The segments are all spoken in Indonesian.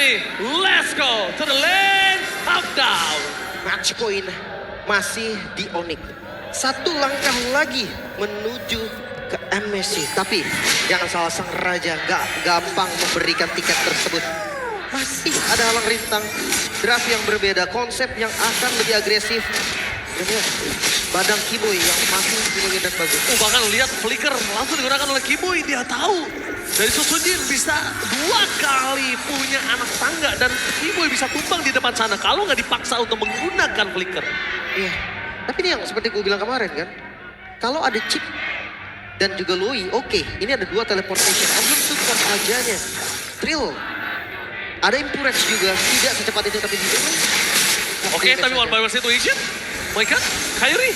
ini, let's go to the lane of down. Match point masih di Onyx. Satu langkah lagi menuju ke MSC. Tapi jangan salah, sang raja gak gampang memberikan tiket tersebut. Masih ada halang rintang, draft yang berbeda, konsep yang akan lebih agresif. Dan ya, Badang Kiboy yang masih punya gerak bagus. Bahkan lihat flicker langsung digunakan oleh Kiboy. Dia tahu dari Susujin bisa 2 kali punya anak tangga. Dan Kiboy bisa tumbang di depan sana kalau nggak dipaksa untuk menggunakan flicker. Iya, tapi ini yang seperti gue bilang kemarin kan. Kalau ada chip dan juga Lui, oke, ini ada 2 teleportation. Belum bukan ajanya. Trill. Ada Impurex juga, tidak secepat itu tapi juga. Oke, tapi one by one situation. Mereka, Kairi,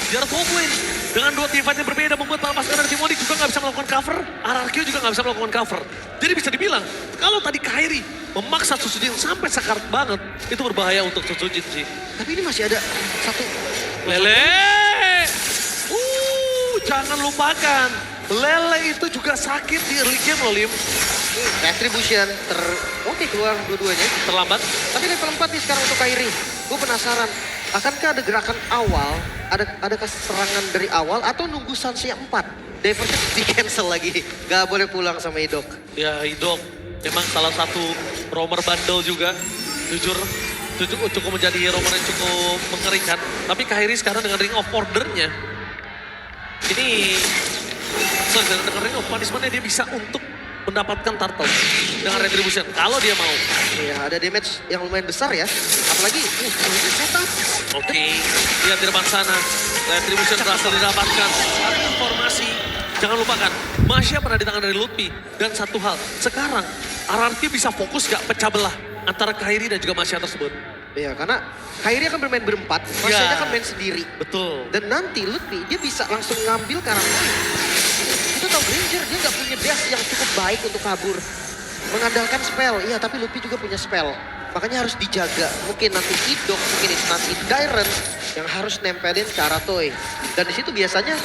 jarak top lane. Dengan 2 teamfight yang berbeda membuat para pasukan dari tim Onyx juga nggak bisa melakukan cover. RRQ juga nggak bisa melakukan cover. Jadi bisa dibilang, kalau tadi Kairi memaksa Susujin sampai sekarat banget, itu berbahaya untuk Susujin sih. Tapi ini masih ada satu. Lele! Jangan lupakan. Lele itu juga sakit di early game loh, Lim. Retribution oke, keluar dua-duanya. Terlambat. Tapi level 4 nih sekarang untuk Kairi. Gue penasaran, akankah ada gerakan awal, adakah serangan dari awal atau nunggu Sansia 4? Diversion di cancel lagi, gak boleh pulang sama Idok. Ya Idok, memang salah satu roamer bandel juga. Jujur, cukup menjadi roamer yang cukup mengerikan. Tapi Kairi sekarang dengan Ring of Order-nya, ini dengan Ring of Punishment-nya dia bisa untuk mendapatkan turtle dengan retribution kalau dia mau. Iya, ada damage yang lumayan besar ya. Apalagi setup. Oke, lihat di depan sana. Retribution berhasil didapatkan. Satu informasi, jangan lupakan. Masya pernah di tangan dari Lutfi. Dan satu hal, sekarang RRQ bisa fokus gak pecah belah antara Kairi dan juga Masya tersebut. Iya, karena Kairi akan bermain berempat, Masya akan main sendiri. Betul. Dan nanti Lutfi, dia bisa langsung ngambil karakter. Itu tau Granger, dia nggak punya dash yang cukup baik untuk kabur. Mengandalkan spell, iya tapi Lutfi juga punya spell. Makanya harus dijaga. Mungkin nanti Idok, mungkin nanti Dairen yang harus nempelin ke arah Toy. Dan di situ biasanya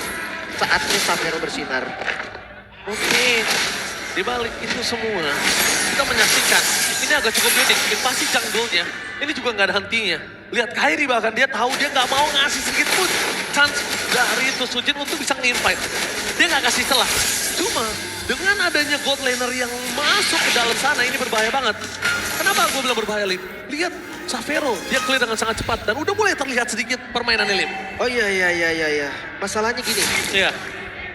saatnya Savero bersinar. Oke, di balik itu semua, kita menyaksikan. Ini agak cukup unik, invasi jungle-nya. Ini juga nggak ada hentinya. Lihat Kairi bahkan dia tahu dia nggak mau ngasih sedikit pun chance dari Susujin untuk bisa nge-invite. Dia nggak kasih celah. Cuma dengan adanya God Laner yang masuk ke dalam sana ini berbahaya banget. Kenapa gue bilang berbahaya, Lim? Lihat Savero, dia clear dengan sangat cepat dan udah mulai terlihat sedikit permainan Lim. Oh iya. Masalahnya gini. Iya.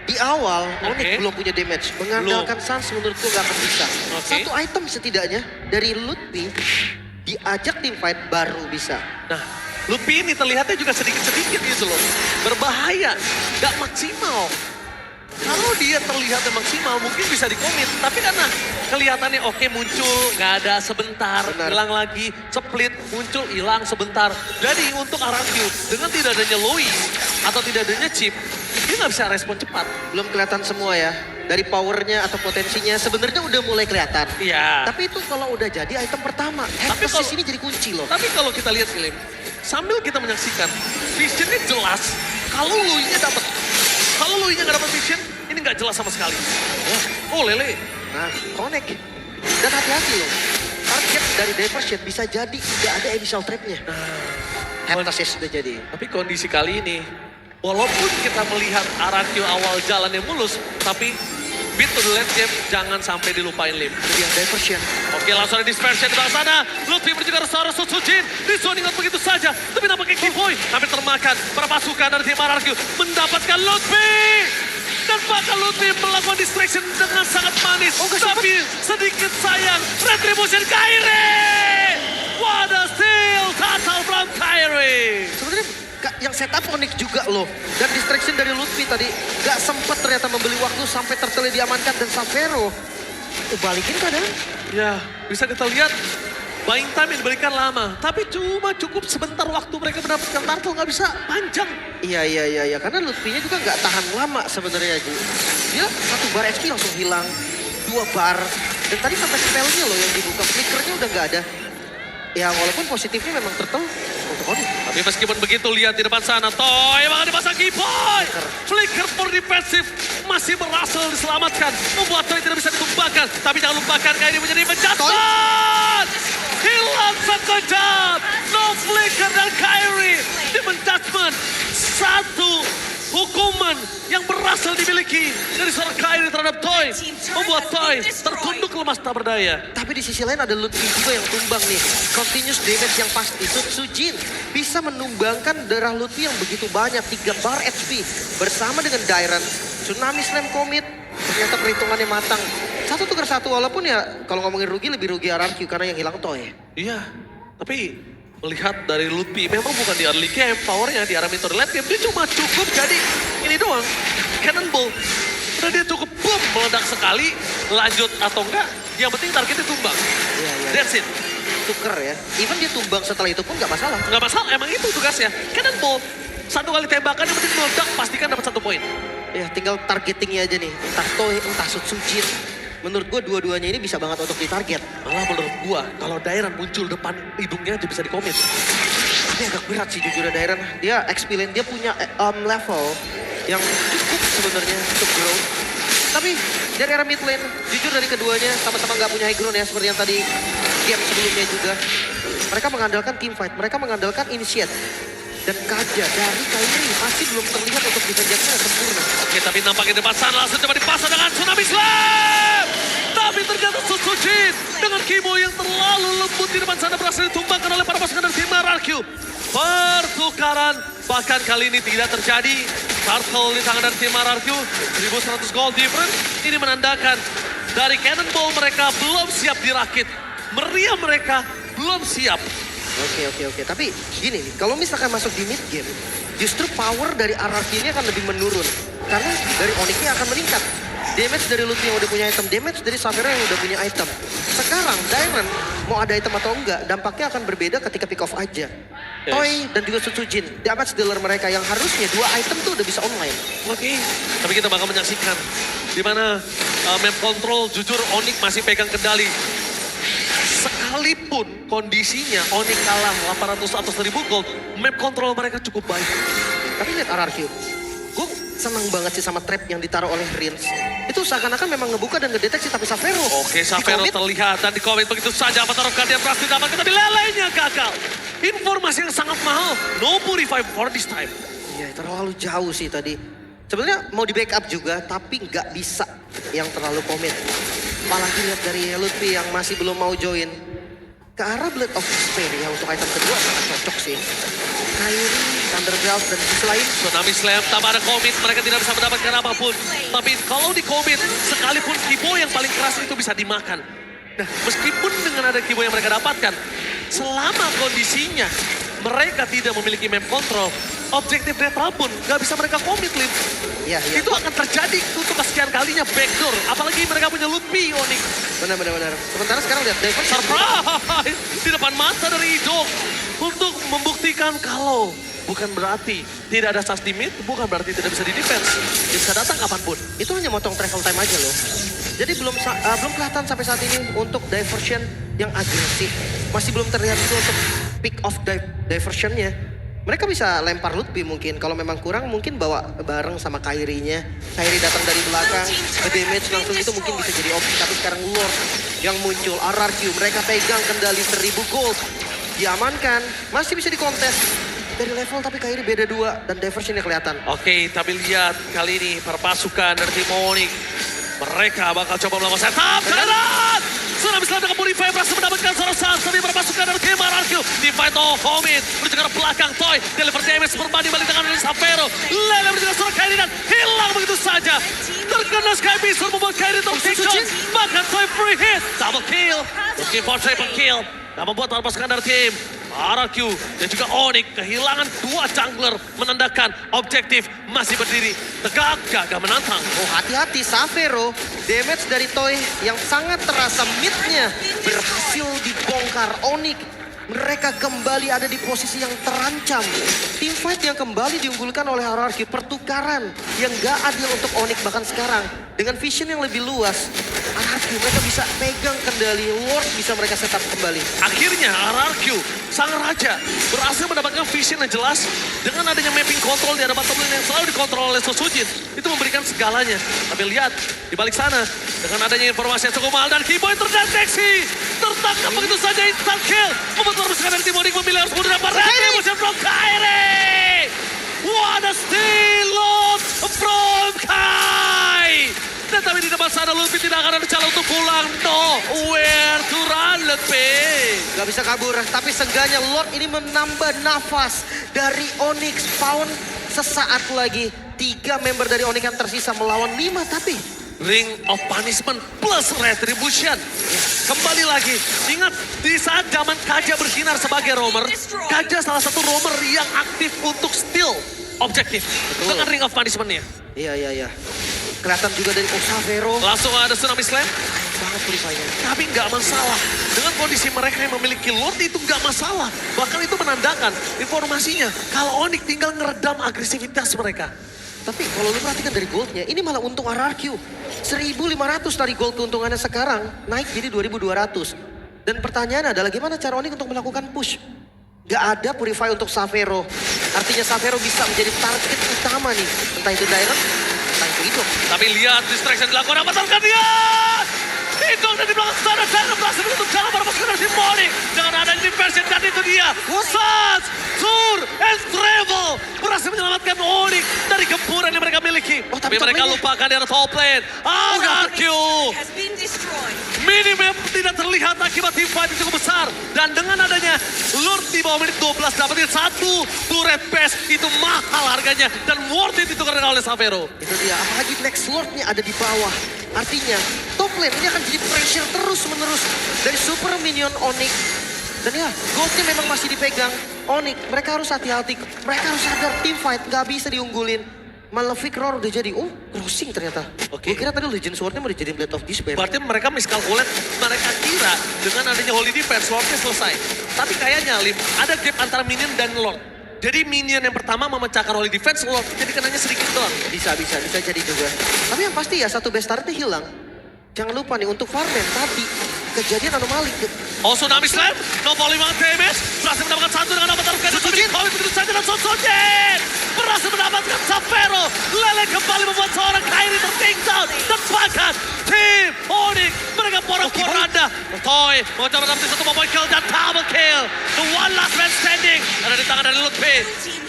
Di awal, Onyx belum punya damage. Mengandalkan Sans menurutku gak akan bisa. Satu item setidaknya dari Lutfi diajak tim fight baru bisa. Nah, Lutfi ini terlihatnya juga sedikit-sedikit gitu loh. Berbahaya, gak maksimal. Kalau dia terlihatnya maksimal mungkin bisa dikomit. Tapi karena kelihatannya oke muncul, gak ada sebentar, hilang lagi, split, muncul, hilang sebentar. Jadi untuk RRQ dengan tidak adanya Loi atau tidak adanya chip, dia nggak bisa respon cepat. Belum kelihatan semua ya. Dari powernya atau potensinya sebenarnya udah mulai kelihatan. Iya. Tapi itu kalau udah jadi item pertama. Tapi kalau ini jadi kunci loh. Tapi kalau kita lihat Lim, sambil kita menyaksikan, visionnya jelas. Kalau Lui-nya dapat, kalau Lui-nya nggak dapat vision, ini nggak jelas sama sekali. Oh Lele. Nah, connect. Dan hati-hati loh. Target dari Diversion bisa jadi tidak ada initial trap-nya. Heptasis sudah jadi. Tapi kondisi kali ini, walaupun kita melihat RRQ awal jalannya mulus, tapi beat to the late game jangan sampai dilupain Lim. Jadi yang Diversion. Oke, langsung ada dispersion di belakang sana. Lutfi menuju ke arah Susujin. Dizoning out begitu saja. Tapi nampaknya Kiboy hampir termakan. Para pasukan dari tim RRQ mendapatkan Lutfi. Dan bahkan Lutfi melakukan distraction dengan sangat manis. Tapi sedikit sayang. Retribution Kairi. What a steal total from Kairi. Sebenarnya yang setup Onyx juga loh. Dan distraction dari Lutfi tadi gak sempat ternyata membeli waktu sampai turtle diamankan. Dan Savero balikin kadang. Ya, bisa kita lihat buying time yang diberikan lama. Tapi cuma cukup sebentar waktu mereka mendapatkan turtle, nggak bisa panjang. Iya. Karena Lutfi-nya juga nggak tahan lama sebenarnya, Ju. Dia 1 bar HP langsung hilang. 2 bar. Dan tadi sampai spellnya loh yang dibuka. Flickernya udah nggak ada. Ya walaupun positifnya memang turtle untuk Onyx. Tapi meskipun begitu, lihat di depan sana. Toy bakal dipasang Kiboy. Flicker for defensive masih berhasil diselamatkan. Membuat Toy tidak bisa ditumbangkan. Tapi jangan lupakan kayak ini menjadi penjatuh. kejam. No Flicker dan Kyrie. Demon Judgment. Satu hukuman yang berhasil dimiliki dari seorang Kyrie terhadap Toy. Membuat Toy tertunduk lemas tak berdaya. Tapi di sisi lain ada Ludwig juga yang tumbang nih. Continuous damage yang pasti. Sujin bisa menumbangkan darah Ludwig yang begitu banyak. 3 bar HP. Bersama dengan Dairon. Tsunami Slam Commit. Ternyata perhitungannya matang. 1 tukar 1 walaupun ya kalau ngomongin rugi lebih rugi RRQ karena yang hilang Toy. Iya, tapi melihat dari Lutfi memang bukan di early game, powernya di arah mid or late game dia cuma cukup jadi ini doang, cannonball. Udah dia cukup boom meledak sekali, lanjut atau enggak, yang penting targetnya tumbang. Iya, iya. That's it. Tuker ya. Even dia tumbang setelah itu pun nggak masalah. Nggak masalah, emang itu tugasnya. Cannonball, 1 kali tembakan yang penting meledak, pastikan dapat 1 poin. Ya tinggal targetingnya aja nih. Entah Toy, entah Sujin. Menurut gue dua-duanya ini bisa banget untuk ditarget. Malah menurut gua, kalau Dairon muncul depan hidungnya aja bisa dikomit. Tapi agak berat sih jujur Dairon. Dia experience, dia punya level yang cukup sebenarnya untuk grow. Tapi dari arah mid lane, jujur dari keduanya sama-sama nggak punya high ground ya. Seperti yang tadi game sebelumnya juga. Mereka mengandalkan team fight, mereka mengandalkan initiate. Dan Kaja dari Kyrie masih belum terlihat untuk defense-nya sempurna. Oke, tapi nampaknya depan sana langsung coba dipasang dengan Tsunami Slam. Tapi ternyata Sujin dengan Kimo yang terlalu lembut di depan sana berhasil ditumbangkan oleh para pasukan dari tim RRQ. Pertukaran bahkan kali ini tidak terjadi. Turtle di tangan dari tim RRQ, 1100 gold difference. Ini menandakan dari Cannonball mereka belum siap dirakit. Meriam mereka belum siap. Oke. Tapi gini nih, kalau misalkan masuk di mid game, justru power dari RRQ ini akan lebih menurun. Karena dari Onyx-nya akan meningkat. Damage dari Lutfi yang udah punya item, damage dari Savera yang udah punya item. Sekarang Dairon mau ada item atau enggak, dampaknya akan berbeda ketika pick off aja. Yes. Toy dan juga Sujin, damage dealer mereka yang harusnya 2 item tuh udah bisa online. Oke, tapi kita bakal menyaksikan di mana map control jujur Onyx masih pegang kendali. Sekalipun kondisinya Onyx kalah 800 atau 1000 gold, map control mereka cukup baik. Tapi lihat RRQ, gue senang banget sih sama trap yang ditaruh oleh Rins. Itu seakan-akan memang ngebuka dan ngedeteksi tapi Savero. Oke, Savero terlihat dan di comment begitu saja Avatar of Guardian berhasil didapatkan tapi lelenya gagal. Informasi yang sangat mahal, no revive for this time. Iya, terlalu jauh sih tadi. Sebenarnya mau di backup juga, tapi nggak bisa yang terlalu komit. Apalagi lihat dari Lutfi yang masih belum mau join. Ke arah Blade of Despair ya untuk item kedua sangat cocok sih. Kyrie, Thunderbolt dan sisi lain. Tsunami Slam, tanpa ada komit, mereka tidak bisa mendapatkan apapun. Tapi kalau di komit, sekalipun Kibo yang paling keras itu bisa dimakan. Nah, meskipun dengan ada Kibo yang mereka dapatkan, selama kondisinya mereka tidak memiliki map control, objektif netral pun gak bisa mereka komit, Lin. Iya. Itu akan terjadi untuk kesekian kalinya backdoor. Apalagi mereka punya Lutfi, Onyx. Benar. Sementara sekarang lihat Devon. Surprise! Di depan mata dari Idok. Untuk membuktikan kalau bukan berarti tidak ada charge di mid, bukan berarti tidak bisa di-defense. Dia bisa datang kapanpun. Itu hanya motong travel time aja loh. Jadi belum kelihatan sampai saat ini untuk diversion yang agresif. Masih belum terlihat itu untuk pick off diversionnya. Mereka bisa lempar Lutfi mungkin. Kalau memang kurang mungkin bawa bareng sama Kyrie-nya. Kyrie datang dari belakang, damage langsung itu mungkin bisa jadi opsi. Tapi sekarang Lord yang muncul, RRQ. Mereka pegang kendali 1000 gold. Diamankan, masih bisa dikontes. Dari level tapi Kyrie beda 2 dan diversionnya kelihatan. Oke, tapi lihat kali ini perpasukan dari tim Onyx. Mereka bakal coba melakukan setup. Jalan! Tsunami Slam dengan Revive berhasil mendapatkan seorang saat tapi perpasukan dari tim RRQ. Di fight Homid menuju ke belakang Toy. Deliver damage berbanding balik dengan Savero. Lele menuju ke seorang Kyrie dan hilang begitu saja. Terkena Sky Beast membuat Kyrie tersiksa. Bahkan Toy free hit. Double kill. Looking for triple kill. Dan membuat perpasukan dari tim RRQ dan juga Onyx kehilangan 2 jungler menandakan objektif masih berdiri tegak gagah menantang. Oh hati-hati Savero, damage dari Toy yang sangat terasa midnya berhasil dibongkar Onyx. Mereka kembali ada di posisi yang terancam. Team fight yang kembali diunggulkan oleh RRQ, pertukaran yang gak adil untuk Onyx bahkan sekarang. Dengan vision yang lebih luas, RRQ mereka bisa pegang kendali, Lord bisa mereka setup kembali. Akhirnya RRQ, sang raja, berhasil mendapatkan vision yang jelas dengan adanya mapping control di hadapan teman yang selalu dikontrol oleh Sujin. Itu memberikan segalanya. Tapi lihat, di balik sana, dengan adanya informasi yang cukup mahal dan Keyboy terdeteksi. ditangkap begitu saja instant kill. Membuat permusuhan dari tim Onyx memilih harus mundur apa retribution from Kairi. What a steal load from Kai. Dan tapi di depan sana Lutfi tidak akan ada cara untuk pulang. Nowhere to run Lutfi. Gak bisa kabur, tapi seenggaknya Lord ini menambah nafas dari Onyx. Spawn sesaat lagi. 3 member dari Onyx yang tersisa melawan 5, tapi Ring of Punishment plus Retribution. Kembali lagi, ingat di saat zaman Kaja bersinar sebagai roamer, Kaja salah satu roamer yang aktif untuk steal objektif dengan Ring of Punishment-nya. Iya. Kelihatan juga dari Osavero. Langsung ada Tsunami Slam. Banget purify-nya. Tapi nggak masalah. Dengan kondisi mereka yang memiliki Lord itu nggak masalah. Bahkan itu menandakan informasinya kalau Onyx tinggal ngeredam agresivitas mereka. Tapi kalau lu perhatikan dari goldnya, ini malah untung RRQ. 1.500 dari gold keuntungannya sekarang naik jadi 2.200. Dan pertanyaan adalah gimana cara Onyx untuk melakukan push? Gak ada purify untuk Savero. Artinya Savero bisa menjadi target utama nih. Entah itu direct, entah itu hidup. Tapi lihat distraction dilakukan apa target dia. Hidung dari belakang sana berhasil menutup jalan para pasukan dari tim Onyx. Dengan adanya diversion dan itu dia. Sas, Sur, and Travel berhasil menyelamatkan Onyx dari gempuran yang mereka miliki. Tapi mereka lupakan di arah top lane. RRQ. Minimap tidak terlihat akibat team fight yang cukup besar. Dan dengan adanya Lord di bawah menit 12 dapetin 1 turret base itu mahal harganya. Dan worth it ditukar oleh Savero. Itu dia, apalagi next Lordnya ada di bawah. Artinya top lane ini akan jadi pressure terus menerus dari super minion Onyx. Dan ya, goldnya memang masih dipegang Onyx. Mereka harus hati-hati, mereka harus sadar team fight gak bisa diunggulin. Malefic Roar udah jadi, crossing ternyata. Gue kira tadi Legend Sword-nya mau dijadiin Blade of Despair. Berarti mereka miskalkulat, mereka kira dengan adanya Holy Defense, Lord-nya selesai. Tapi kayaknya Lim, ada gap antara minion dan Lord. Jadi minion yang pertama memecahkan Holy Defense, Lord jadi kenanya sedikit doang. Bisa jadi juga. Tapi yang pasti ya, satu best turret-nya hilang. Jangan lupa nih, untuk Farman tadi kejadian anomali. Tsunami Slam, 65 damage, berhasil mendapatkan 1 dengan avatar Fugado. Tapi Covid begitu saja dan Sojin berhasil mendapatkan Savero. Lele kembali membuat seorang Kairi tertinggal. Dan bahkan tim Onyx mereka porak-poranda. Toy mau coba dapetin 1 point kill dan double kill. The one last man standing ada di tangan dari Lutfi.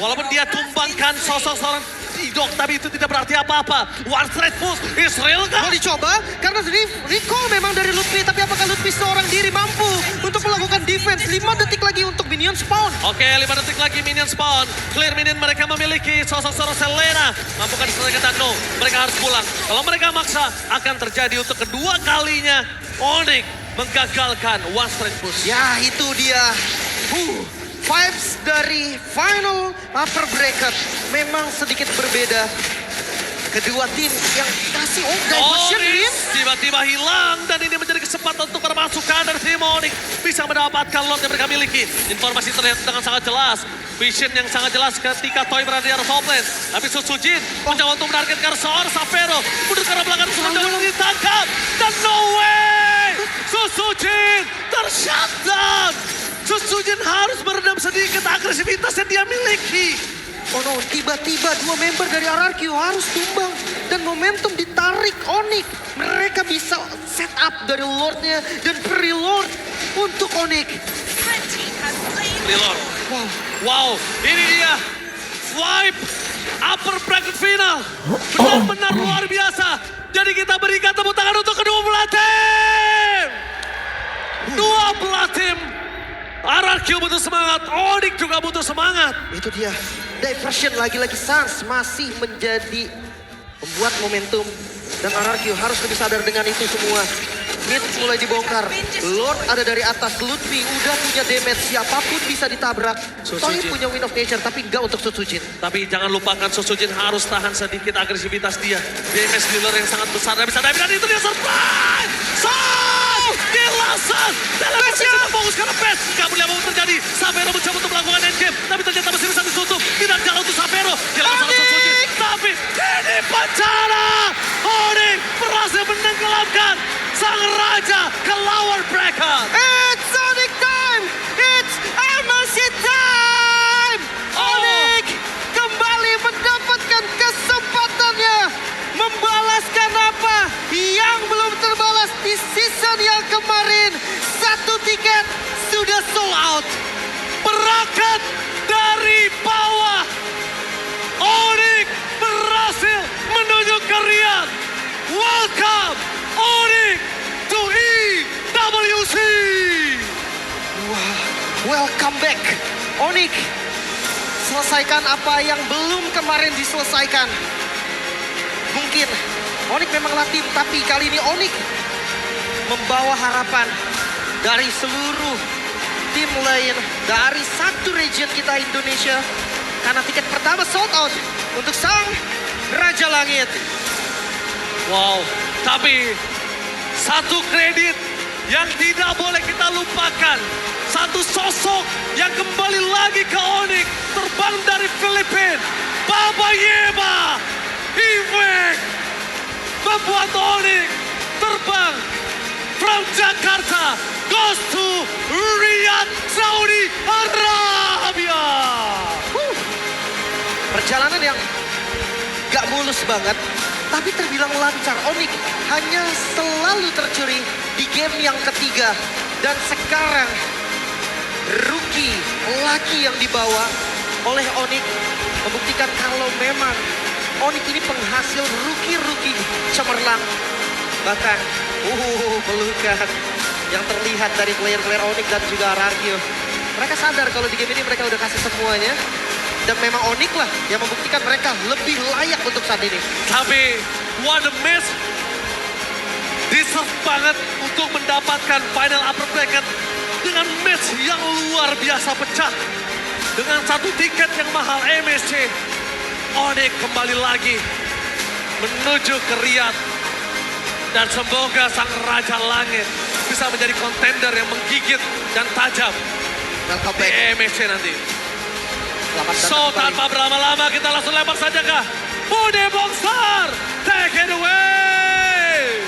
Walaupun dia tumbangkan sosok seorang Idok, tapi itu tidak berarti apa-apa. One straight push, is real kan? Mau dicoba, karena recall memang dari Lutfi. Tapi apakah Lutfi seorang diri mampu untuk melakukan defense? 5 detik lagi untuk minion spawn. Oke, 5 detik lagi minion spawn. Clear minion mereka memiliki sosok Selena. Mampukah diselesaikan? No, mereka harus pulang. Kalau mereka maksa, akan terjadi untuk kedua kalinya. Onyx menggagalkan one straight push. Ya, itu dia. Vibes dari final upper bracket memang sedikit berbeda. Kedua tim yang kasih diversion Onyx tiba-tiba hilang dan ini menjadi kesempatan untuk permasukan dari tim Onyx bisa mendapatkan Lord yang mereka miliki. Informasi terlihat dengan sangat jelas. Vision yang sangat jelas ketika Toy berada di arah top lane. Tapi Susujin mencoba untuk menargetkan seorang Savero. Mundur ke arah belakang Susujin ditangkap. Dan no way! Susujin tershutdown. Susujin harus meredam sedikit agresivitas yang dia miliki. Oh no, tiba-tiba 2 member dari RRQ harus tumbang. Dan momentum ditarik Onyx. Mereka bisa set up dari Lordnya dan pre-Lord untuk Onyx. Pre-Lord. Wow, ini dia. Swipe upper bracket final. Benar-benar luar biasa. Jadi kita berikan tepuk tangan untuk kedua belah tim. Dua belah tim. RRQ butuh semangat, Onyx juga butuh semangat. Itu dia, diversion lagi-lagi Sans masih menjadi membuat momentum. Dan RRQ harus lebih sadar dengan itu semua. Mid mulai dibongkar, Lord ada dari atas, Lutfi udah punya damage, siapapun bisa ditabrak. Toy punya Wind of Nature tapi enggak untuk Susujin. Tapi jangan lupakan Susujin harus tahan sedikit agresivitas dia. Damage dealer yang sangat besar, dan bisa dive dan itu dia surprise! Dilasan dalam posisi fokus karena best. Gak boleh apa terjadi. Savero mencoba untuk melakukan endgame, tapi ternyata masih bisa ditutup. Tidak jalan untuk Savero. Hilang salah Susujin. Tapi ini penjara. Onyx berhasil menenggelamkan sang raja ke lower bracket. It's Sonic time! It's MLC time! Onyx kembali mendapatkan kesempatannya membalaskan apa yang belum terbalas di season yang kemarin. 1-3 angkat dari bawah. Onyx berhasil menuju ke Riyadh. Welcome Onyx to EWC. Wah, welcome back. Onyx, selesaikan apa yang belum kemarin diselesaikan. Mungkin Onyx memang Latin, tapi kali ini Onyx membawa harapan dari seluruh tim lain, dari satu region kita Indonesia. Karena tiket pertama sold out untuk sang Raja Langit. Wow, tapi satu kredit yang tidak boleh kita lupakan. Satu sosok yang kembali lagi ke Onyx, terbang dari Filipina, Baba Yeba, Ivek, membuat Onyx terbang from Jakarta, goes to Riyadh, Saudi Arabia. Perjalanan yang gak mulus banget, tapi terbilang lancar. Onyx hanya selalu tercuri di game yang ketiga. Dan sekarang rookie lagi yang dibawa oleh Onyx membuktikan kalau memang Onyx ini penghasil rookie-rookie cemerlang. Bahkan pelukan yang terlihat dari player-player Onyx dan juga Arargio. Mereka sadar kalau di game ini mereka udah kasih semuanya. Dan memang Onyx lah yang membuktikan mereka lebih layak untuk saat ini. Tapi what a match. Deserve banget untuk mendapatkan final upper bracket dengan match yang luar biasa pecah. Dengan satu tiket yang mahal MSC. Onyx kembali lagi menuju ke Riyadh. Dan semoga sang Raja Langit bisa menjadi kontender yang menggigit dan tajam Welcome di back. MSC nanti. Selamat datang So kembali. tanpa berlama-lama kita langsung lempar saja kah? Bude Bongsan!